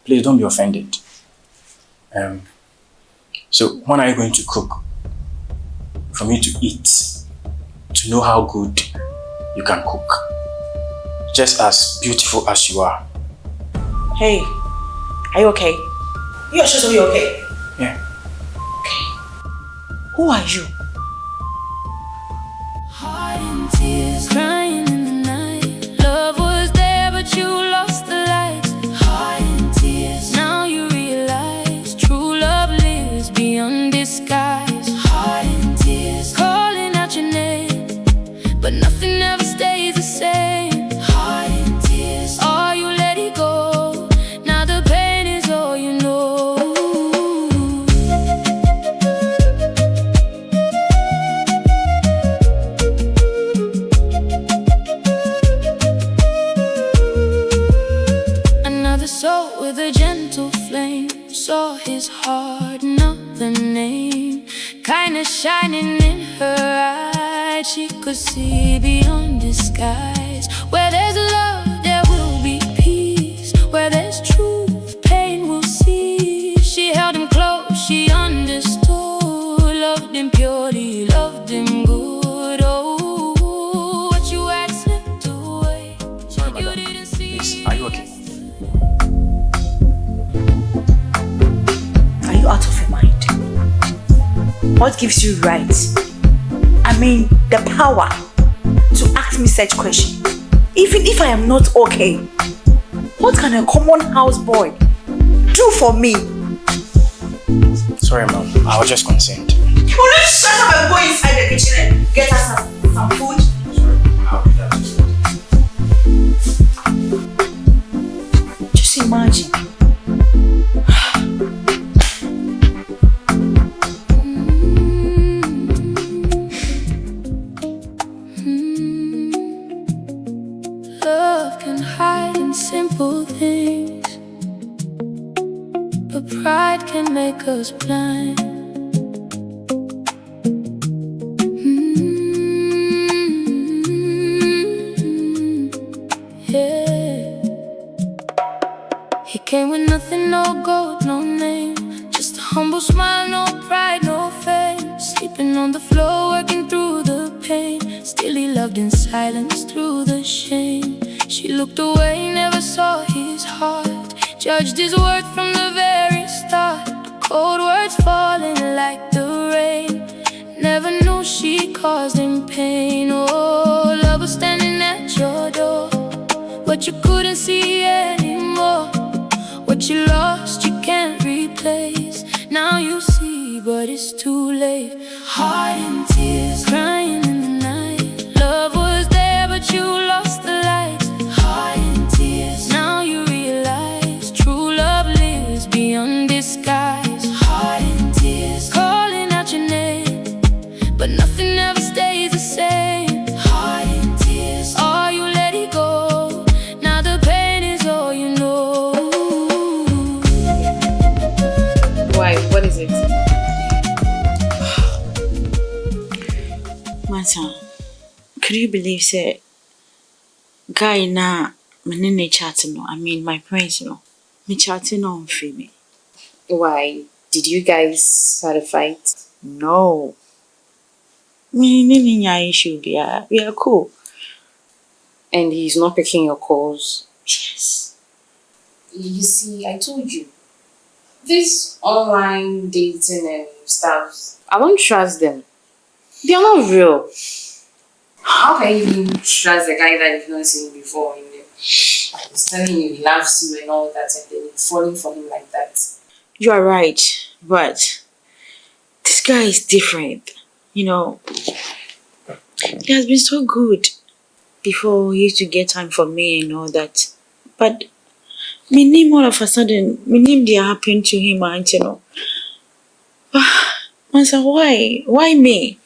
Please don't be offended. So when are you going to cook? For me to eat, to know how good you can cook. Just as beautiful as you are. Hey, are you okay? You're sure you're okay? Yeah. Okay. Who are you? Heart in tears, crying in the night. Love was there, but you lost the light. Heart in tears, now you realize true love lives beyond disguise. Heart in tears, calling out your name, but nothing ever stays the same. Heart in tears, oh, you let it go. Now the pain is all you know. Another soul with a gentle flame, saw his heart, another name. Kindness shining in her eyes, she could see beyond disguise. Where there's love, there will be peace. Where there's truth, pain will cease. She held him close, she understood. Loved him purely, loved him good. Oh, what you had slipped away. Sorry about You that. didn't see. Please, are you okay? Are you out of your mind? What gives you right? I mean, the power to ask me such questions. Even if I am not okay, what can a common houseboy do for me? Sorry, ma'am. I was just concerned. Will you shut up and go inside the kitchen and get us some food? Sorry, I'll do that. Just imagine. Love can hide in simple things, but pride can make us blind. Yeah. He came with nothing, no gold, no name, just a humble smile, no pride, no fame. Sleeping on the floor, working through the pain. Still he loved in silence through the shame. She looked away, never saw his heart. Judged his worth from the very start. Cold words falling like the rain. Never knew she caused him pain. Oh, love was standing at your door, but you couldn't see anymore. What you lost, you can't replace. Now you see, but it's too late. Heart in tears, crying in the night. Love was there, but you lost the light. Heart in tears, now you realize true love lives beyond disguise. Heart in tears, calling out your name, but nothing ever stays the same. Heart in tears, oh, you let it go. Now the pain is all you know. Why? What is it? Mensah, could you believe say guy na menene chatting no? I mean my friends no. Me chatting on me. Why? Did you guys have a fight? No. Me ninya issue bia. We are cool. And he's not picking your calls? Yes. You see, I told you. This online dating and stuff, I don't trust them. They are not real. How can you even trust a guy that you've not seen before in there? He's telling you he loves you and all that, and then you're falling for him like that. You are right, but this guy is different. You know, he has been so good before he used to get time for me and all that. But me name all of a sudden, me name they happened to him, and you know. Mensah, why? Why me?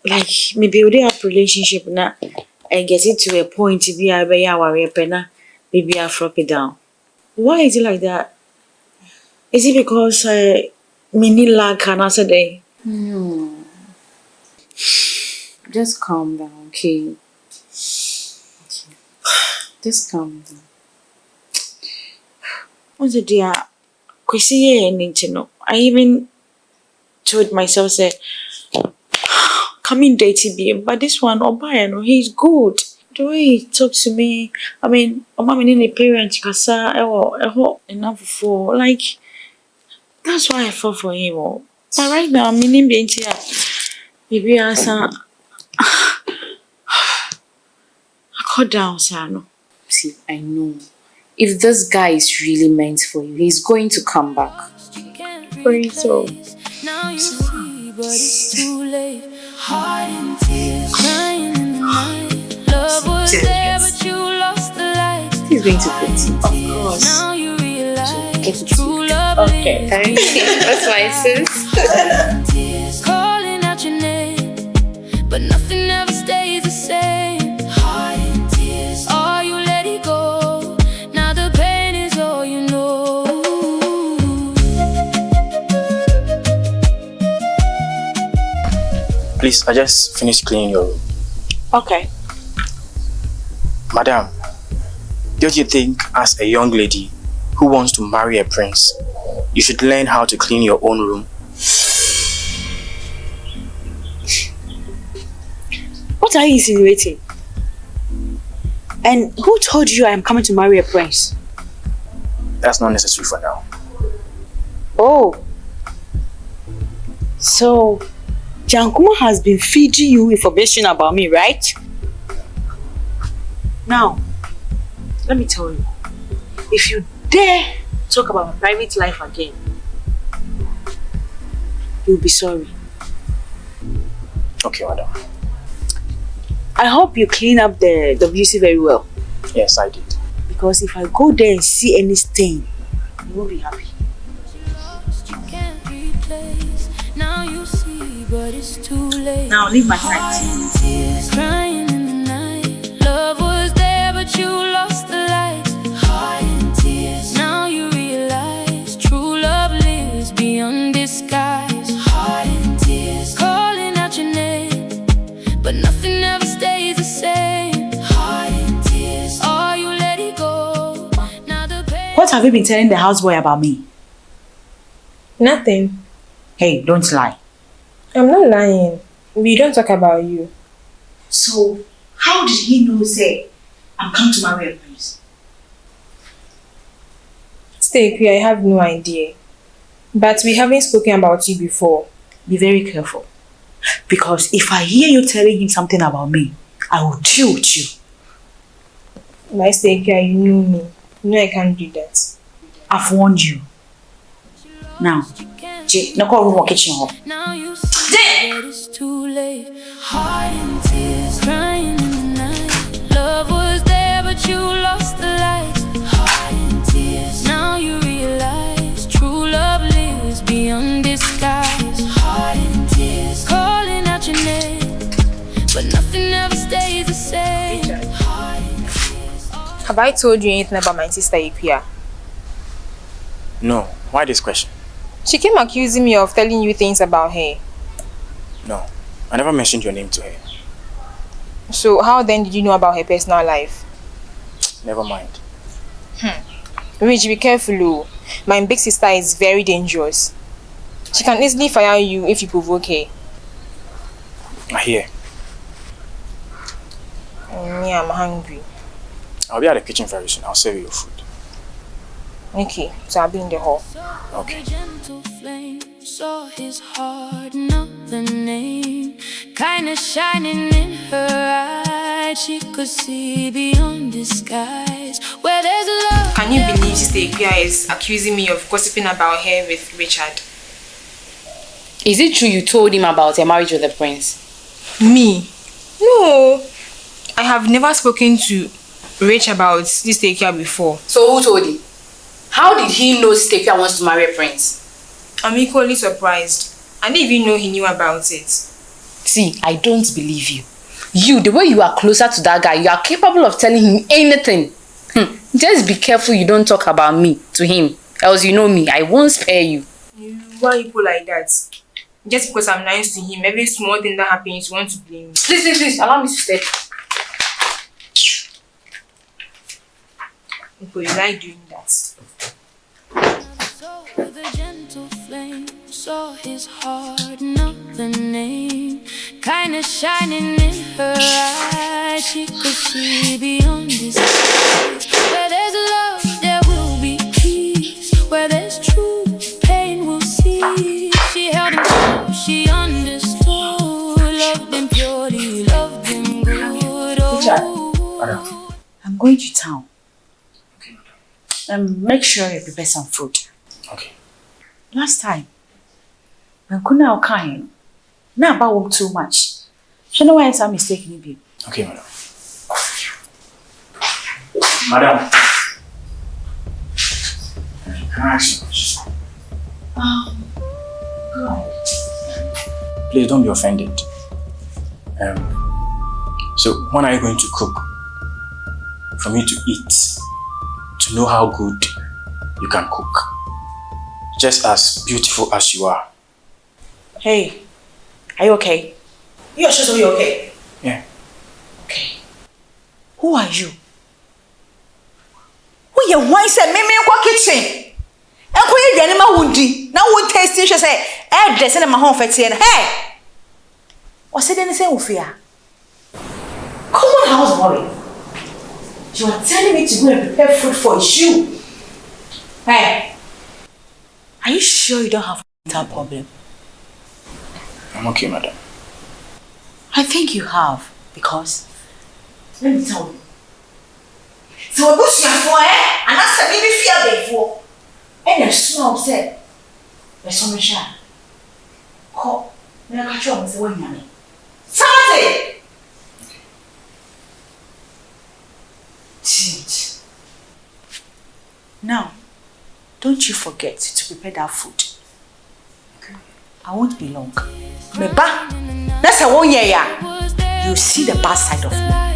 Like me build up relationship na and get it to a point to be a be our pena, maybe I flop it down. Why is it like that? Is it because me need lag and answer day? No. Just calm down, okay? Just calm down. Once a day, I even told myself, say, come in dating me, but this one, Obayano, he's good. The way he talks to me, I mean, I'm in a parent, enough for, like, that's why I fell for him. But right now, I'm in here. Maybe I cut down, Sano. See, I know. If this guy is really meant for you, he's going to come back. Pray so. Now you see, but it's too late. Heart in tears, crying in the night. Love was there, but you lost the light. He's going to put you. Of course. Now you realize Get it. true love Okay. That's my sis. is calling out your name, but nothing ever stays the same. Heart in tears, all you let it go. Now the pain is all you know. Please, I just finished cleaning your room. Okay. Madam, don't you think as a young lady who wants to marry a prince, you should learn how to clean your own room? What are you insinuating? And who told you I am coming to marry a prince? That's not necessary for now. Oh. So, Jankuma has been feeding you information about me, right? Now, let me tell you. If you dare talk about my private life again, you'll be sorry. Okay, madam. I hope you clean up the WC very well. Yes, I did. Because if I go there and see any stain, you won't be happy. You can't replace. Now you see, but it's too late. Now leave my Heart side. in tears, crying in the night. Love was there, but you lost the light. Heart in tears. Now you realize true love lives beyond disguise. Heart in tears, calling out your name, but nothing ever stays the same. Heart in tears, all you let it go. Now the pain. What have you been telling the houseboy about me? Nothing. Hey, don't lie. I'm not lying. We don't talk about you. So, how did he know, say, I'm come to marry a prince? Stay here, I have no idea. But we haven't spoken about you before. Be very careful. Because if I hear you telling him something about me, I will deal with you. But stay here, you know me. You know I can't do that. I've warned you. Now, Jay, no call room kitchen home. Now you see that it's too late. Heart in tears, crying in the night. Love was there, but you lost the light. Heart in tears. Now you realize true love lives beyond disguise. Heart in tears, calling out your name, but nothing ever stays the same. Heart in tears. Have I told you anything about my sister Efya? No. Why this question? She came accusing me of telling you things about her. No. I never mentioned your name to her. So how then did you know about her personal life? Never mind. Rich, be careful, oh. My big sister is very dangerous. She can easily fire you if you provoke her. I hear. Me, I'm hungry. I'll be at the kitchen very soon. I'll serve you your food. Okay, so I'll be in the hall. Okay. The gentle flame saw his heart, not the name. Kinda shining in her eyes. She could see beyond disguise. Where there's love. Can you believe Sister Akua is accusing me of gossiping about her with Richard? Is it true you told him about your marriage with the prince? Me? No. I have never spoken to Rich about Sister Akua before. So who told him? How did he know Efya wants to marry a prince? I'm equally surprised. I didn't even know he knew about it. See, I don't believe you. You, the way you are closer to that guy, you are capable of telling him anything. Just be careful you don't talk about me to him. Else you know me, I won't spare you. Why you go like that? Just because I'm nice to him, every small thing that happens, you want to blame me. Please, allow me to stay. Because you like doing that. with a gentle flame. Saw his heart, not the name. Kinda shining in her eyes. She could see beyond his eyes. Where there's love, there will be peace. Where there's truth, pain will cease. She held him close, she understood. Loved him purely, loved him good. Richard, I'm going to town. Okay, madam. Make sure you prepare some food. Okay. Last time, when Kuna Okain, now about too much. She know why I'm mistaken you. Okay, madam. Madam. Can I ask you a question? God. Please don't be offended. So when are you going to cook? For me to eat, to know how good you can cook. Just as beautiful as you are. Hey, are you okay? You're sure you're okay? Yeah. Okay. Who are you? Who you want say me in kitchen? And who you animal wundi? Now we tasting she say, "Eh, dress in my home for tea." Hey. What's it anything Efya? Come on, Houseboy. You are telling me to go and prepare food for you. Hey. Are you sure you don't have a mental problem? I'm okay, madam. I think you have, because let me tell you. So we push your for and that's a baby fear before. And the small said, there's so much. Call, then I catch you up and say, what you Somebody! Shit. Now, don't you forget to prepare that food. Okay. I won't be long. Meba, that's a 1 year. You see the bad side of me.